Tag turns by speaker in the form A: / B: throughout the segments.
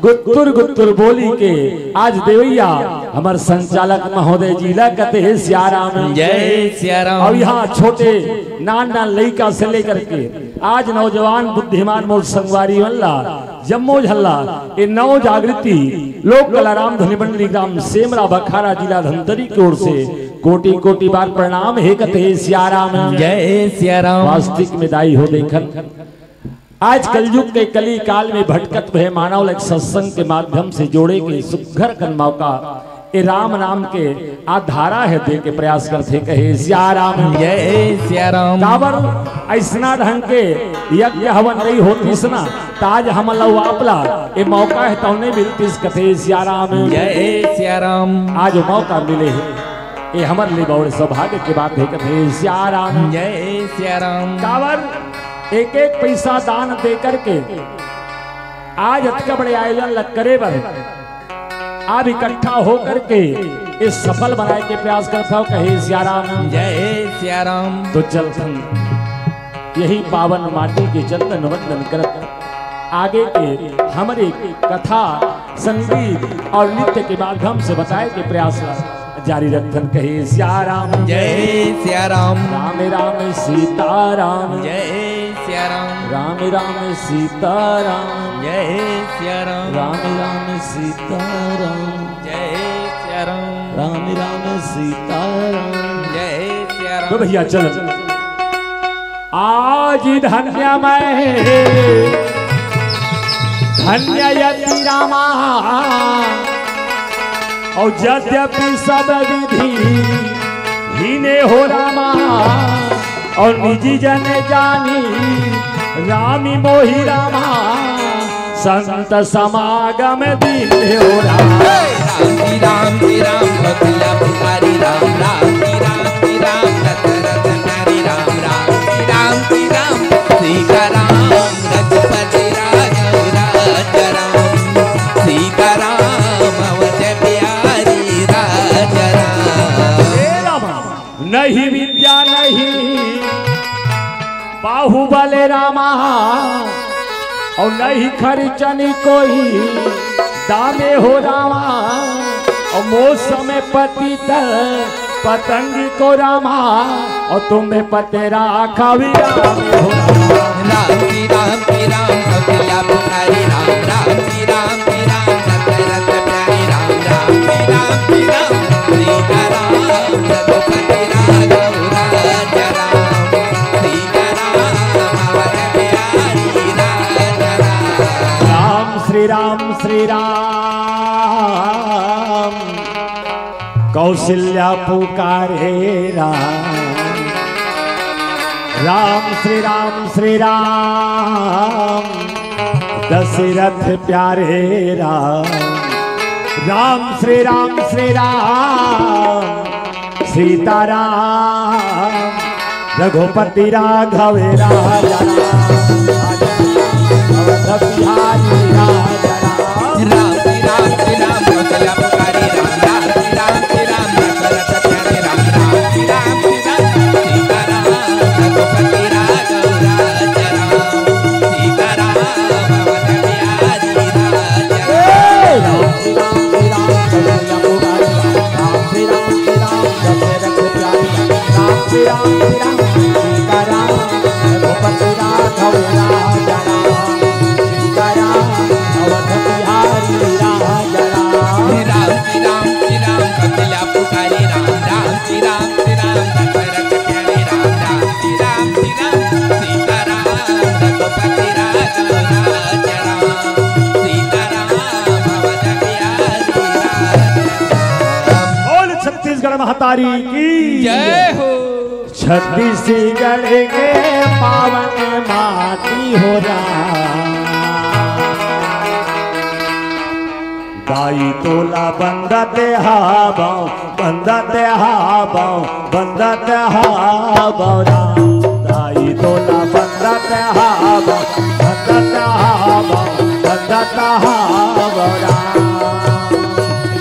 A: गुत्तुर गुत्तुर बोली के आज देवैया हमार संचालक महोदय जी कहते हैं सियाराम
B: जय सियाराम।
A: और यहाँ छोटे नान लड़का से लेकर के आज नौजवान बुद्धिमान मोर संगवारी वल्ला जम्मो झल्ला ये नव जागृति लोक कलाराम ध्वनि मंडली ग्राम सेमरा बखारा जिला धमतरी की ओर से कोटि कोटि बार प्रणाम है कहते सियाराम
B: जय सियाराम।
A: वास्तविक में दाई हो देखन आज कलयुग के कली काल में भटकत भय मानव एक सत्संग के माध्यम से जोड़े के सुघर कन मौका ए राम नाम के आधारा है दे के प्रयास करते कहे सियाराम
B: जय सियाराम।
A: काबर ऐसना ढंग के यज्ञ हवन नहीं होती सना ताज हम लौपला ये मौका है तौने मिलती कथे सियाराम
B: जय सियाराम।
A: आज मौका मिले है ये हमारे लिए बहुत सौभाग्य की बात है कथे सियाराम
B: जय सियाराम।
A: काबर एक एक पैसा दान दे करके आज अटका बड़े आयोजन लग करे बर आप इकट्ठा हो करके इस सफल बनाए के प्रयास करता हो कहे सियाराम
B: जय सियाराम।
A: तो चल यही पावन माटी के चंदन वंदन करत आगे के हमारे कथा संगीत और नृत्य के माध्यम से बताए के प्रयास जारी रखन कहे सियाराम
B: जय सियाराम।
A: राम राम सीताराम
B: जय सियाराम।
A: राम राम सीताराम
B: जय सियाराम।
A: राम राम सीताराम
B: जय सियाराम।
A: राम राम सीताराम
B: जय सियाराम।
A: तो भैया चल आज धन्यमय धन्य यति रामा और यद्यपि सब विधि हीने हो रामा और निजी जन जानी रामी मोहि रामा संत समागम दिन हो रामा
B: राम राम भगला पुकारी राम राम राम राम दशरथ नारी राम राम राम राम सीताराम रघुपति राघव राजा राम सीताराम अवध बिहारी राजा राम।
A: नहीं विद्या नहीं बाहुबल रामा और नहीं खर्चनी कोई दामे हो रामा और मौसम पतित पतंगी को रामा और तुम्हें पतेरा खावी रामे हो
B: राम भगला पुकारी राम राम दशरथ प्यारी राम राम सीताराम रघुपति राघव राजा राम सीताराम अवध बिहारी राजा राम।
A: श्री राम कौशल्या पुकारे राम श्री राम दशरथ प्यारे राम श्री राम सीताराम रघुपति राघव राजा अवध बिहारी राजा
B: राम भगला पुकारी राम राम दशरथ प्यारे राम राम सीताराम रघुपति राघव राजा राम सीताराम अवध बिहारी
A: महतारी की
B: जय हो।
A: छत्तीसगढ़ के पावन माटी हो दाई तोला बंदते हाबाओ बंदते हाबाओ बंदते हाबाओ दाई तोला बंदते हाबाओ बंदते हाबाओ बंदते हाबाओ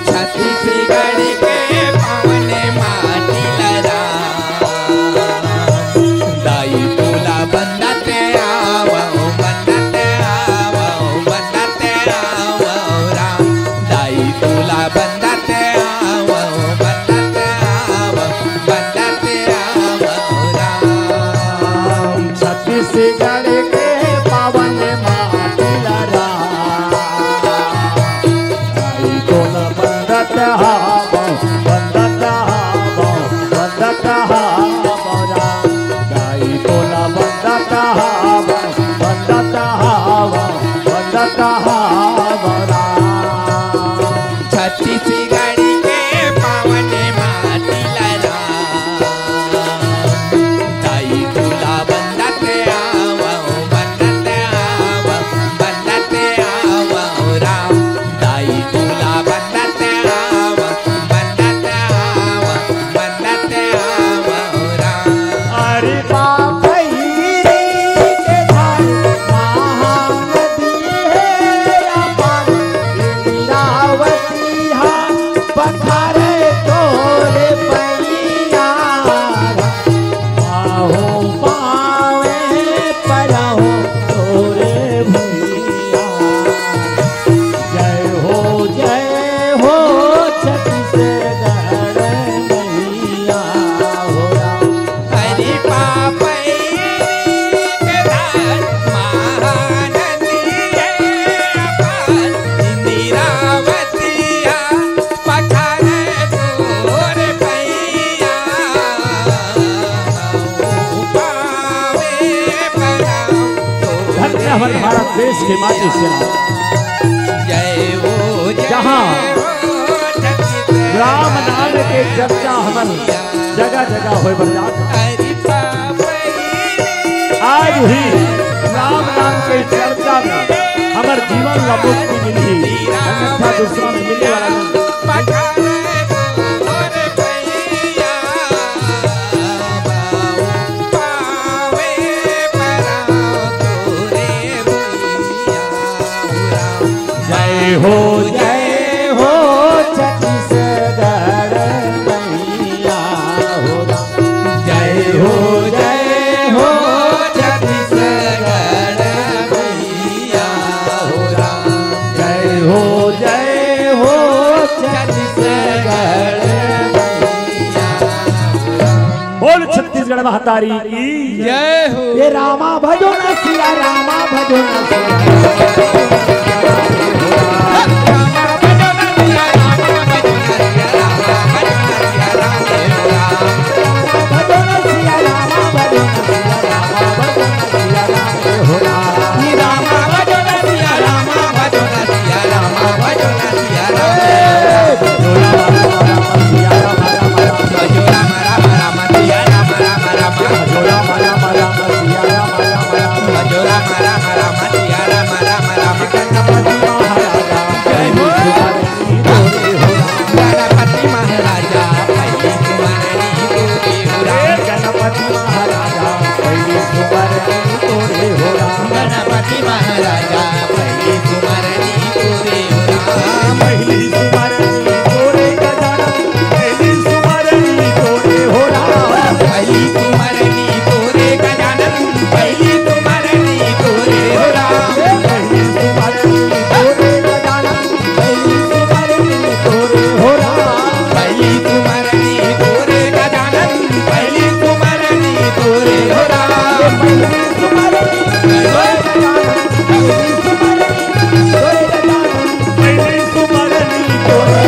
B: छत्तीसगढ़ के पावन माटी लरा दाई तोला बंदते
A: छत्तीसगढ़ के पावन माटी लरा आई तो न बंदत हावो बंदत हावो बंदत हावो राम आई तो न बंदत हावो बंदत हावो बंदत हावो राम
B: छत्तीसगढ़ के पावन माटी लरा दाई तुला बंदत आवो राम दाई तुला बंदत आवो राम
A: अरे बाप के धार महानदी है अपार इंद्रावती हा पथारे तोरे पैया आहो पावे परहो तोरे भैया जय हो छत्तीसगढ़ मैया हो राम
B: हरि पापई के धार महानदी है अपार इंदिरावतिया पठारे तोर पैया पावे पराओ
A: धन्य हमारे भारत देश के माटी से
B: जय हो
A: जहाँ
B: छत्तीसगढ़
A: राम नाम के चर्चा हमन जगह जगह होए बरजात
B: हरि पापई
A: आज भी राम नाम के चर्चा में हमार जीवन ला मुक्ति मिली अन्यथा दूसरा में मिले वाला नहीं।
B: पठारे तोर पैया पावे पराओ तोरे भैया
A: जय हो छत्तीसगढ़ मैया हो राम जय हो
B: छत्तीसगढ़ भैया हो राम
A: जय हो छत्तीसगढ़ बोल छत्तीसगढ़ महतारी की
B: जय हो
A: ये रामा भजो न सिया रामा भजो न सिया भजो न सिया रामा भजो न सिया रामा भजो न सिया रामे हो राम
B: गणपति महाराजा पहली
A: गणपति महाराजा पहली सुमरनी तोरे हो राम
B: गणपति महाराजा पहली कुमारनी तोरे हो राम
A: पहली सुमरनी तोरे गजानन पहली सुमरनी तोरे हो राम
B: पहली कुमारनी तोरे गजानन पहली कुमारनी तोरे हो राम
A: पहली सुमरनी तोरे गजानन पहली सुमरनी तोरे हो राम
B: पहली कुमारनी तोरे गजानन पहली कुमारनी तोरे हो राम
A: पहली सुमरनी तोरे गजानन पहली सुमरनी तोरे गजानन पहली सुमरनी तोरे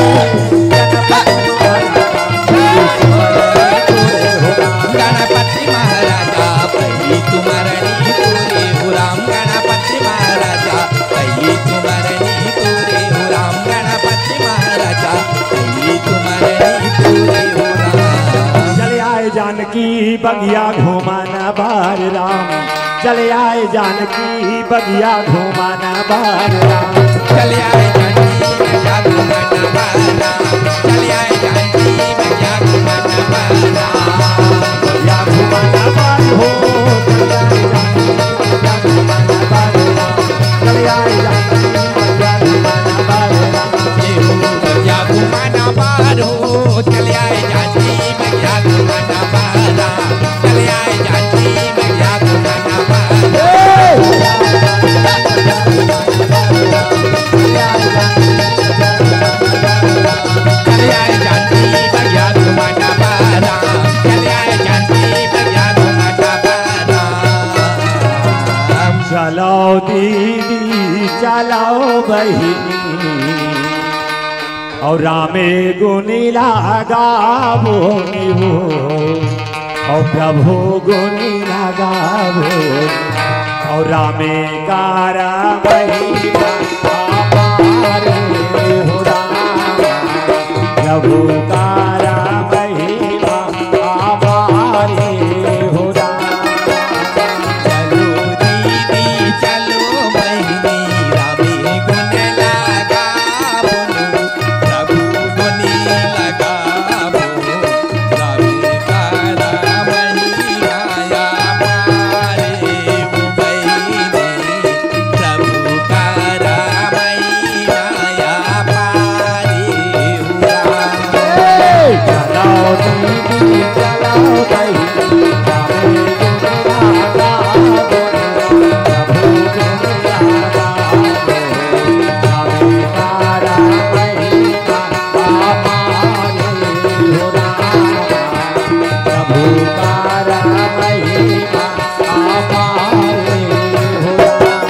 B: गणपति महाराजा पहली कुमारनी तोरे हो राम गणपति महाराजा पहली कुमारनी तोरे हो राम गणपति महाराजा पहली कुमारनी तोरे हो राम
A: चले आए जानकी बगिया घुमाना बार राम चले आए जानकी बगिया घुमाना बार राम
B: चले आए जानकी बगिया घुमाना बारा चले आए जानकी बगिया घुमाना बारा
A: बगिया घुमाना बार हो चले आए जानकी बगिया घुमाना बार राम
B: ये हो बगिया घुमाना बारो चले आए जानकी बगिया घुमाना बारा चले आए जानकी बगिया घुमाना बारा चले आए जानकी
A: चलो दीदी चलो बहिनी और रामे गुनी लगाबो और प्रभु गुनी लगाबो और रामे कारा महिमा अपारे हो राम प्रभु कारा महिमा अपारे हो राम।
B: चलो दीदी चलो बहिनी रामे गुण लगाबो प्रभु गुनी लगाबो रामे कारा महिमा अपारे हो बहिनी प्रभु कारा महिमा अपारे हो राम।
A: चलो दीदी चलो बहिनी रामे गुण लगाबो प्रभु गुण लगाबो रामे कारा महिमा अपारे हो राम प्रभु कारा महिमा अपारे हो राम।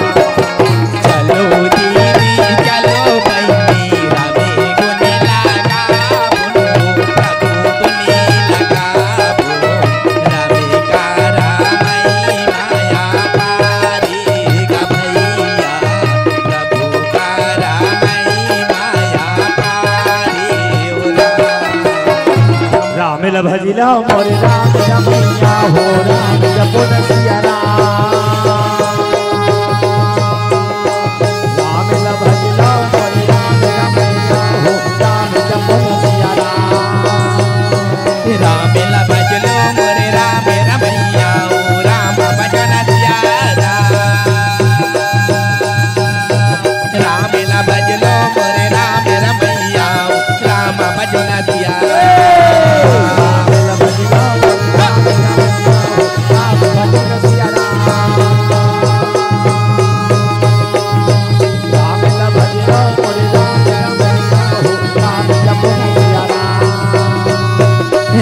B: चलो दीदी चलो बहिनी रामे गुण लगाबो प्रभु गुनी लगाबो रामे कारा महिमा अपारे गा भैया प्रभु कारा महिमा अपारे हो राम।
A: राम ल भजिला मोर राम रमैया हो राम जपो सिया राम ल भजिला मोर राम रमैया हो राम जपो सिया राम।
B: राम ला भजलो मोरे राम रमैया ओ राम भजन सिया राम ला भजलो मोरे राम रमैया ओ राम भजन सिया
A: राम ल भजिला मोर राम रमैया हो राम भजन सिया राम। राम ल भजिला मोर राम रमैया हो राम जपो सिया राम।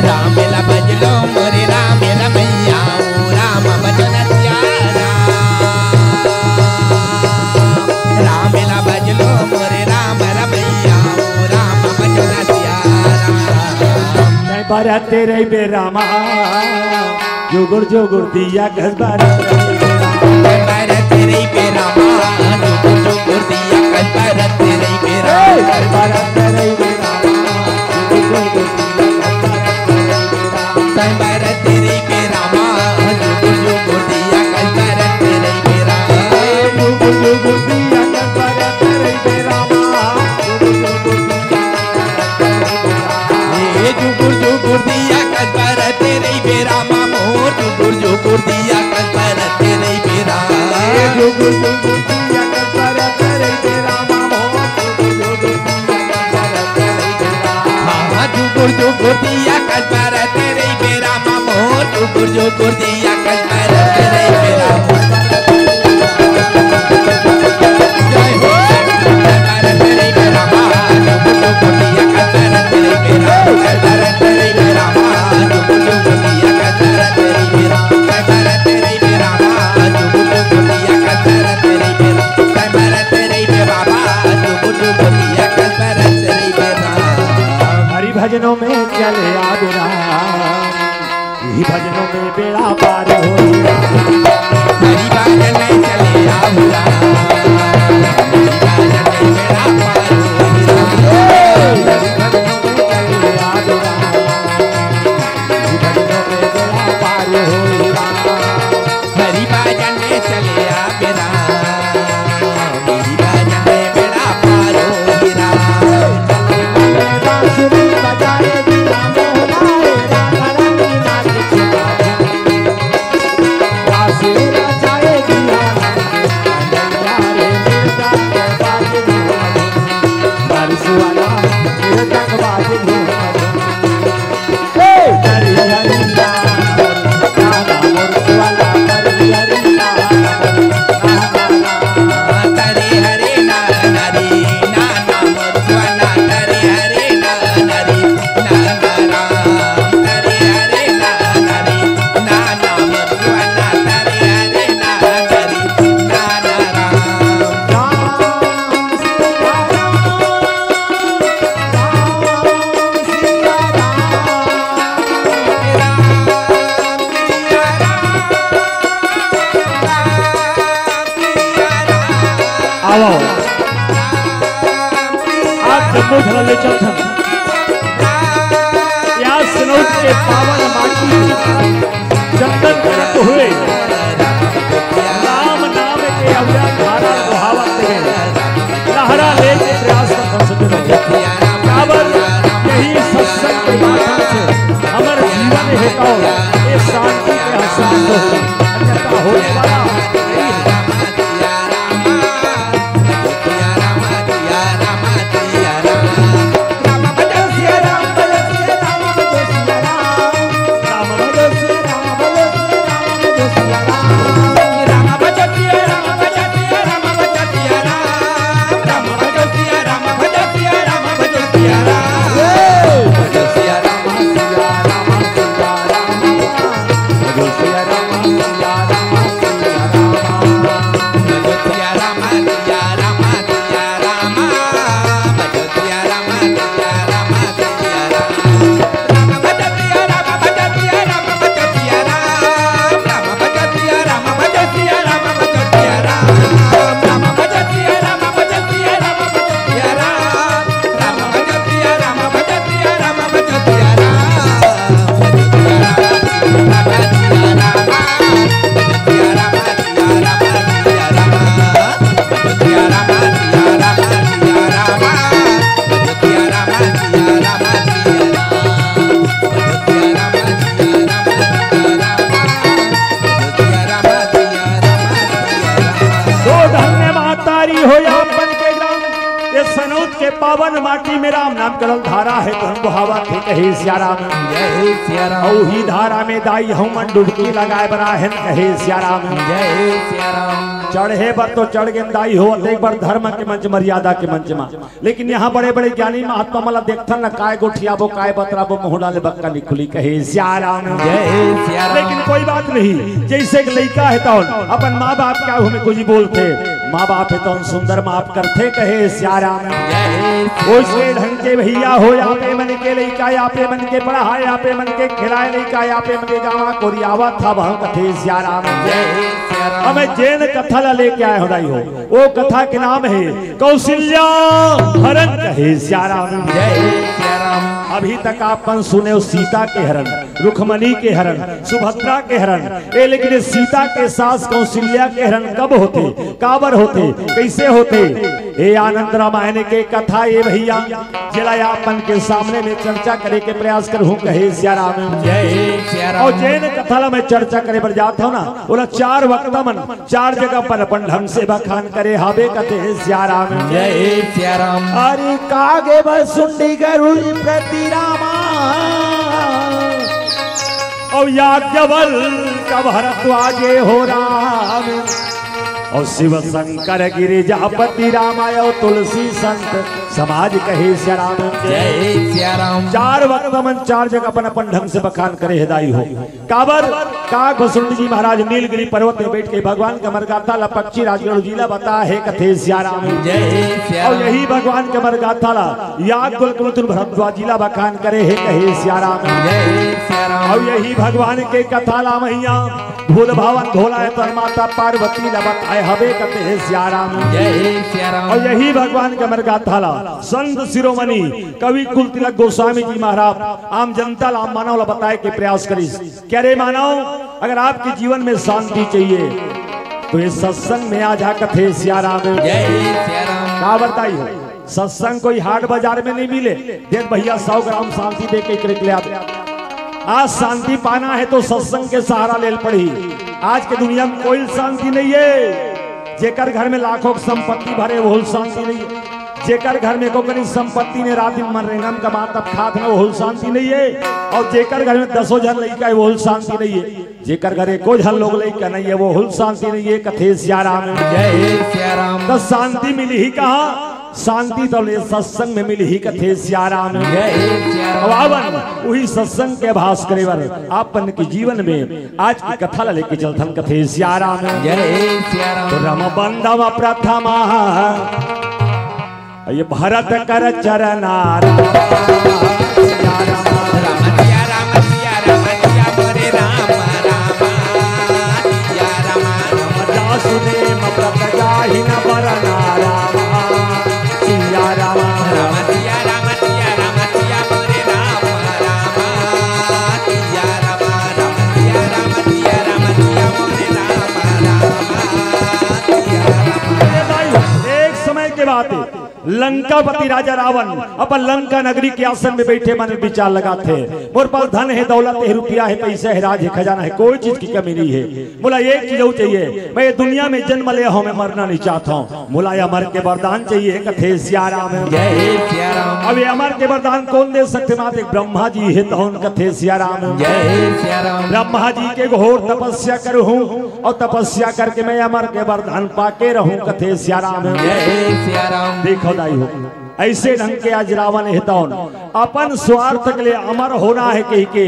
B: राम ला भजलो मोरे राम रमैया ओ राम भजन सिया राम ला भजलो मोरे राम रमैया ओ राम भजन सिया
A: नहीं बारात तेरे बेरामा जोगुर जोगुर दिया घसबार
B: कर तेरे पेरा मान जो गुरदिया कर तेरे पेरा
A: बारात तेरे बेरामा जोगुर जोगुर
B: कर तेरे पेरा मान जो गुरदिया कर तेरे पेरा
A: जोगुर जोगुर दिया घसबार तेरे बेरामा
B: ये जो गुरदिया कर तेरे पेरा मोर जो गुरदिया कर तेरे पेरा
A: जोगुर जोगुर दिया घसबार तेरे बेरामा जोगुर
B: हाँ जो गुरदिया कर तेरे पेरा मोर जो गुरदिया कर तेरे पेरा जय हो कर तेरे पेरा मान जो गुरदिया कर तेरे पेरा कर तेरे पेरा मान जो गुरदिया कर तेरे पेरा कर तेरे पेरा मान जो गुरदिया कर तेरे पेरा कर तेरे पेरा मान जो गुरदिया कर तेरे पेरा।
A: हरि भजनों में चले आ बेरा यही भजनों में बेड़ा पार हो
B: हरि भजन में चले आहुरा हरि भजन में बेड़ा पार होइरा
A: हरि भजनों में चले आ बेरा यही भजनों में बेड़ा पार हो
B: हरि भजन में चले आ बेरा हरि भजन में बेड़ा पार होइरा
A: बांसुरी बजाए आओ आज जम्मू झला ले चलते या सनौत के पावन माटी चंदन करत हुए राम नाम के अव्या धारा दुहावत है लहरा ले के प्रयास कर सकते काबर यही सत्संग के माध्यम से हमारे जीवन हेतु ये शांति के एहसास हो अन्यथा होने वाला पावन माटी में राम नाम करल धारा है तो हम दुहावा थे कहे सिया राम
B: जय सिया राम
A: औ ही धारा में दाई हम डुबकी लगाए बना है कहे सिया राम
B: जय सिया राम
A: चढ़े पर तो चढ़ गए दाई हो एक बार धर्म के मंच मर्यादा के मंच में लेकिन यहाँ बड़े बड़े ज्ञानी महात्मा मला देखथन न काय गोठियाबो काय बतराबो मुहडा ले बक्का निकली कहे सिया राम
B: जय सिया राम
A: लेकिन कोई बात नहीं जैसे एक लड़का है तो अपन माँ बाप क्या हमें कुछ बोलते माँ बाप है तो सुंदर माफ करते कहे सिया राम उसके ढंग के भैया हो या पे मन के लड़का या पे मन के पढ़ा या पे मन के खिलाए लड़का या पे मन के गावा कोरियावा था वह कथे सिया राम हमें जैन कथा ला लेके आए होदाई हो वो कथा के नाम है कौशल्या हरण कहे सिया राम
B: जय सिया राम
A: अभी तक आपन सुने सीता के हरण रुक्मणी के हरण सुभद्रा के हरण ए लेकिन सीता के सास कौशल्या के हरण कब होते काबर होते कैसे होते ए आनंद रामायण के कथा ये भैया जिला आपन के सामने में चर्चा करे के प्रयास करूं कहे सिया राम
B: जय सिया राम
A: और जैन कथा में चर्चा करे पर जाता हूं ना बोला 4 वक्त मन 4 जगह पर अपन ढंग से बखान करे हावे कथे सिया राम
B: जय सिया राम
A: अरे कागे बसुंडी गरुड़ प्रति रामा और याज्ञवल का भरद्वाजे हो राम और शिव शंकर गिरिजापति रामाय और तुलसी संत समाज कहे सिया राम
B: जय सिया राम
A: 4 वक्त मन 4 जगह अपन अपन ढंग से बखान करे हिदाई हो काबर काग भसुंडी जी महाराज नीलगिरी पर्वत में बैठ के भगवान का मरगाथा ला पक्षी राजगढ़ जिला बता है कथे सिया राम
B: जय सिया
A: और यही भगवान के मरगाथा ला याग कुल भरद्वाज जिला बखान करे है कहे सिया राम
B: जय सिया राम
A: और यही भगवान के कथा ला मैया भूल भावन धोला है तो माता पार्वती ला बताए हवे कथे सिया राम
B: जय सिया राम
A: और यही भगवान का मरगाथा ला संत शिरोमणि कवि कुल तिलक गोस्वामी जी महाराज आम जनता ला आम मानव ला बताए के प्रयास करी क्या रे मानव अगर आपके जीवन में शांति चाहिए तो ये सत्संग में आ जा कथे सिया राम
B: जय सिया राम
A: का बताई हो सत्संग कोई हाट बाजार में नहीं मिले देख भैया 100 ग्राम शांति दे के ले आज शांति पाना है तो सत्संग के सहारा ले पड़ी आज के दुनिया में कोई शांति नहीं है जेकर घर में लाखों संपत्ति भरे वो शांति नहीं है जेकर घर में को कहीं संपत्ति ने रात मन रेंगम का मात अब खात ना वो शांति नहीं है और जेकर घर में 10 जन लड़का है वो शांति नहीं है जेकर घर एको जन लोग लड़का नहीं है वो शांति नहीं है कथे सिया राम
B: जय सिया राम
A: तो शांति मिली ही कहा शांति तो ले सत्संग में मिली ही कथे सिया राम
B: जय सिया राम
A: वही सत्संग के अभास करे वर आपन के जीवन में आज की कथा लेके चलथन कथे सिया राम
B: जय सिया राम
A: तो रम बंधव प्रथमा ये भरत कर चरनार सुने मप्रत जाहि न बरनारा लंकापति राजा रावण अपन लंका नगरी के आसन में बैठे मन विचार लगा थे, मोर पास धन है, दौलत है, रुपया है, पैसा है, राज है, खजाना है, कोई चीज की कमी नहीं है। बोला एक चीज चाहिए, मैं दुनिया में जन्म लिया हूँ, मैं मरना नहीं चाहता हूँ। बोला अमर के वरदान चाहिए, कथे सिया राम
B: जय सिया राम।
A: अब ये अमर के वरदान कौन दे सकते? मात एक ब्रह्मा जी है, तो कथे सिया राम
B: जय सिया राम।
A: ब्रह्मा जी के घोर तपस्या करूँ और तपस्या करके मैं अमर के वरदान पाके रहूं, कथे सिया राम
B: जय सिया राम।
A: देखो दाई हो ऐसे ढंग के आज रावण हेतौन अपन स्वार्थ के लिए अमर होना है कही के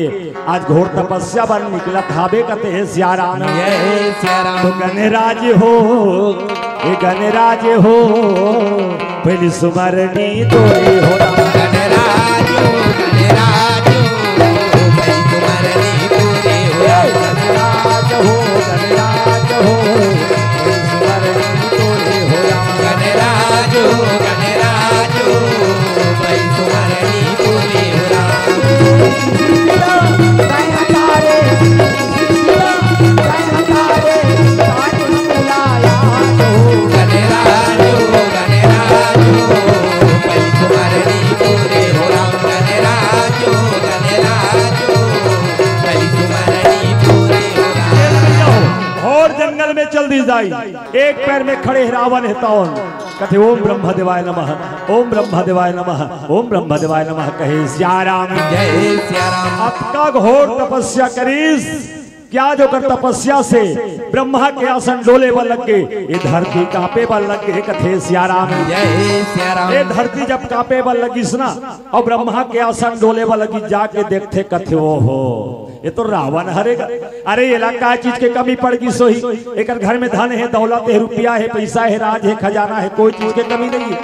A: आज घोर तपस्या बन निकला थाबे कते है सिया राम
B: जय सिया राम।
A: तो गणराज हो ये गणराज हो पहली सुमरनी तोरे हो
B: गणराज हो गणराज हो पहली सुमरनी तोरे हो
A: गणराज हो गणराज हो पहली सुमरनी तोरे हो
B: गणराज हो गणराज हो पहली सुमरनी तोरे हो
A: चल दी जाई एक पैर में खड़े रावण हेतौन कथे ओम ब्रह्म देवाय नमः ओम ब्रह्म देवाय नमः ओम ब्रह्म देवाय नमः कहे सिया राम
B: जय सिया राम।
A: आपका घोर तपस्या करीस क्या जो कर तपस्या से ब्रह्मा के आसन डोले बल लग गए, ये धरती कांपे बल लग गए, कथे सिया राम
B: जय सिया राम।
A: ये धरती जब कांपे बल लगी ना और ब्रह्मा के आसन डोले बल लगी, जाके देखते कथे वो हो ये तो रावण हरेगा। अरे ये इलाका चीज के कमी पड़ गई सोही, एक घर में धन है, दौलत है, रुपया है, पैसा है, राज है, खजाना है, कोई चीज की कमी नहीं है,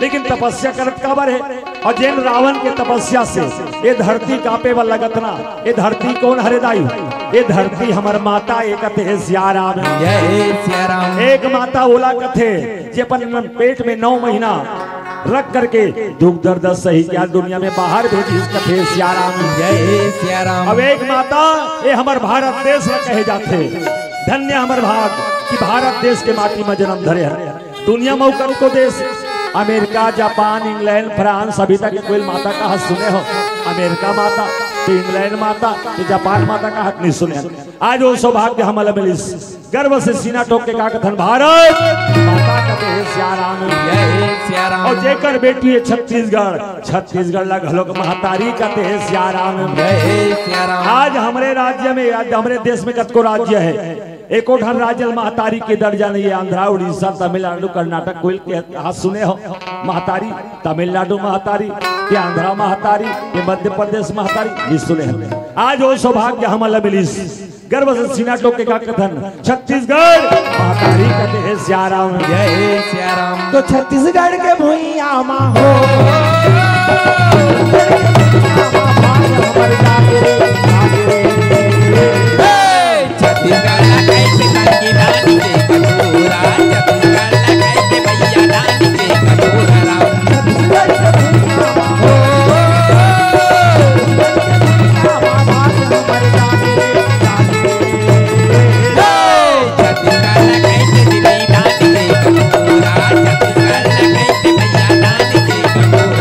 A: लेकिन तपस्या करत काबर है। और जैन रावण के तपस्या से ये धरती कांपे वाला लगत ना, ये धरती कौन हरेदाई? ये धरती हमार माता एक कथे सिया राम
B: जय सिया राम।
A: एक माता ओला कथे जे अपन पेट में 9 महीना रख करके दुख दर्द सही क्या दुनिया में बाहर भेजी, कथे सिया राम
B: जय सिया राम।
A: अब एक माता ये हमार भारत देश में कहे जाते, धन्य हमार भाग कि भारत देश के माटी में जन्म धरे है। दुनिया में को देश अमेरिका, जापान, इंग्लैंड, फ्रांस, अभी तक कोई माता का हाथ सुने हो? अमेरिका माता तो इंग्लैंड माता तो जापान माता का हाथ नहीं सुने। आज वो सौभाग्य हमारा मिलिस गर्व से सीना ठोक के का कथन भारत माता कथे सिया राम
B: जय सिया राम।
A: और जेकर बेटी है छत्तीसगढ़, छत्तीसगढ़ लग हलोक महतारी कथे सिया राम
B: जय सिया राम।
A: आज हमारे राज्य में, आज हमारे देश में कतको राज्य है, एको ढन राज्य महतारी के दर्जा नहीं है। आंध्रा, उड़ीसा, तमिलनाडु, कर्नाटक कोई के हाथ सुने हो महतारी? तमिलनाडु महतारी के आंध्रा महतारी के मध्य प्रदेश महतारी ये सुने हैं। आज वो सौभाग्य हमारा मिलिस गर्व से सीना टोके का कथन छत्तीसगढ़ महतारी कहते हैं सिया राम
B: जय सिया राम।
C: तो छत्तीसगढ़ के भुइया मा हो
B: छत्तीसगढ़ कैसे तनकी दानी के कटोरा, छत्तीसगढ़ कैसे भैया दानी के कटोरा राम।
C: छत्तीसगढ़ के भुइया मा हो
B: छत्तीसगढ़ कैसे दिली दानी के कटोरा, छत्तीसगढ़ कैसे भैया दानी के कटोरा राम।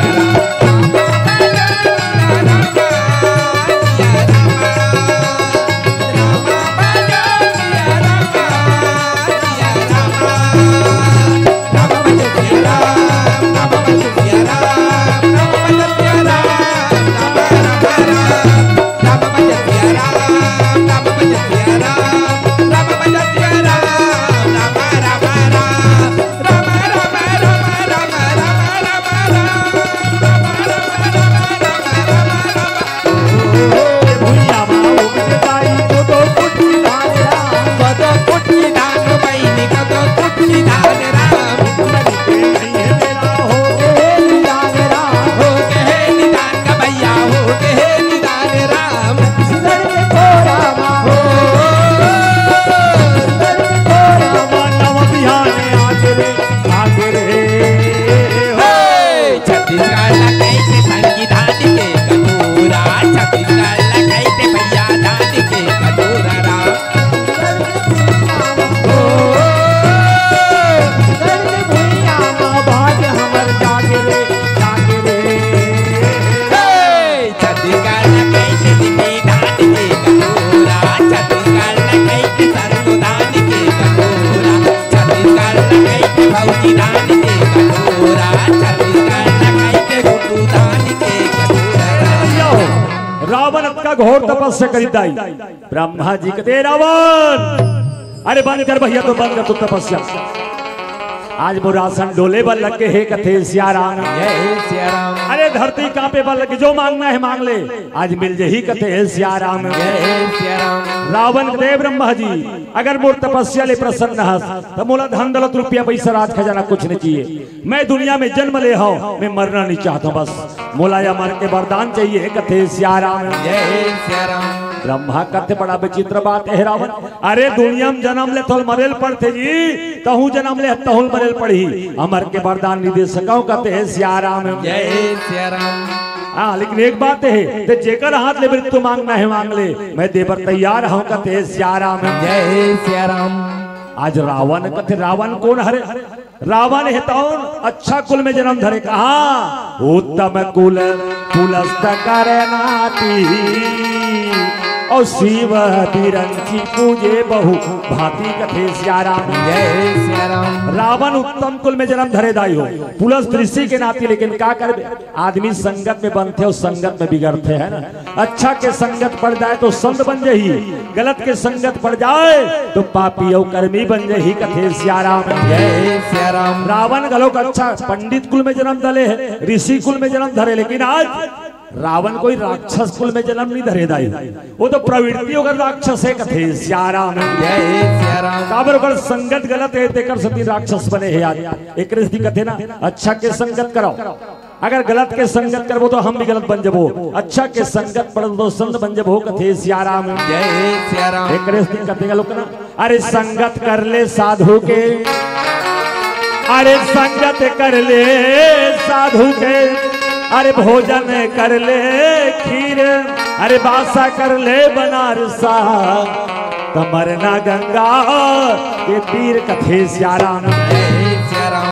A: घोर तपस्या करिताई। ब्रह्मा जी कहते रावण अरे बंद कर भैया, तो बंद कर तू तपस्या। आज मुरासन डोले बल लगे हे कथे सिया राम,
B: जय सिया राम,
A: अरे धरती कांपे बल लगे, जो मांगना है मांग ले, आज मिल जही कथे हे सिया राम,
B: जय सिया राम।
A: रावण देव ब्रह्मा जी अगर मोर तपस्या ले प्रसन्न हस तो मोला धन दौलत रुपया पैसा राज खजाना कुछ नहीं चाहिए। मैं दुनिया में जन्म ले हो, मैं मरना नहीं चाहता, बस मोला या मर के वरदान चाहिए कथे सिया राम,
B: जय सिया राम।
A: ब्रह्मा कहते बड़ा विचित्र बात है रावण, अरे दुनिया में जन्म ले तो मरेल पड़ते जी, तहु जन्म ले तहुल मरेल पड़ी, अमर के वरदान नहीं दे सकाऊ कहते हैं सिया राम,
B: जय सिया राम।
A: हाँ लेकिन एक बात है, ते जेकर हाथ ले मृत्यु मांगना है मांग ले, मैं देवर तैयार हूँ कहते हैं सिया राम,
B: जय सिया राम।
A: आज रावण कहते रावण कौन हरे, रावण है तौन अच्छा कुल में जन्म धरे, कहा उत्तम कुल पुलस्त करे नाती, और शिव बिरंची पूजे बहु भांति कथे सिया राम,
B: जय सिया राम।
A: रावण उत्तम कुल में जन्म धरे दाई हो, पुलस ऋषि के नाती, लेकिन क्या कर आदमी संगत में बनते और संगत में बिगड़ते है ना। अच्छा के संगत पड़ जाए तो संत बन जाही, गलत के संगत पड़ जाए तो पापी और कर्मी बन जाही कथे सिया राम,
B: जय सिया राम।
A: रावण गलोक अच्छा पंडित कुल में जन्म धरे है, ऋषि कुल में जन्म धरे, लेकिन आज रावण कोई राक्षस कुल में जन्म नहीं धरे दाई, वो तो प्रवृत्ति होकर राक्षस है कथे सिया राम,
B: जय सिया राम।
A: काबर कर संगत गलत है तेकर सती राक्षस बने है यार। एक रिश्ती कथे ना अच्छा के संगत करो, अगर गलत के संगत करबो तो हम भी गलत बन जबो, अच्छा के संगत पड़ तो संत बन जबो कथे सिया राम,
B: जय सिया राम।
A: एक रिश्ती कथे लोग ना, अरे संगत कर ले साधु के, अरे संगत कर ले साधु के, अरे भोजन कर ले खीर, अरे बासा कर ले बनारसा, कमरना गंगा ये तीर कथे सिया राम,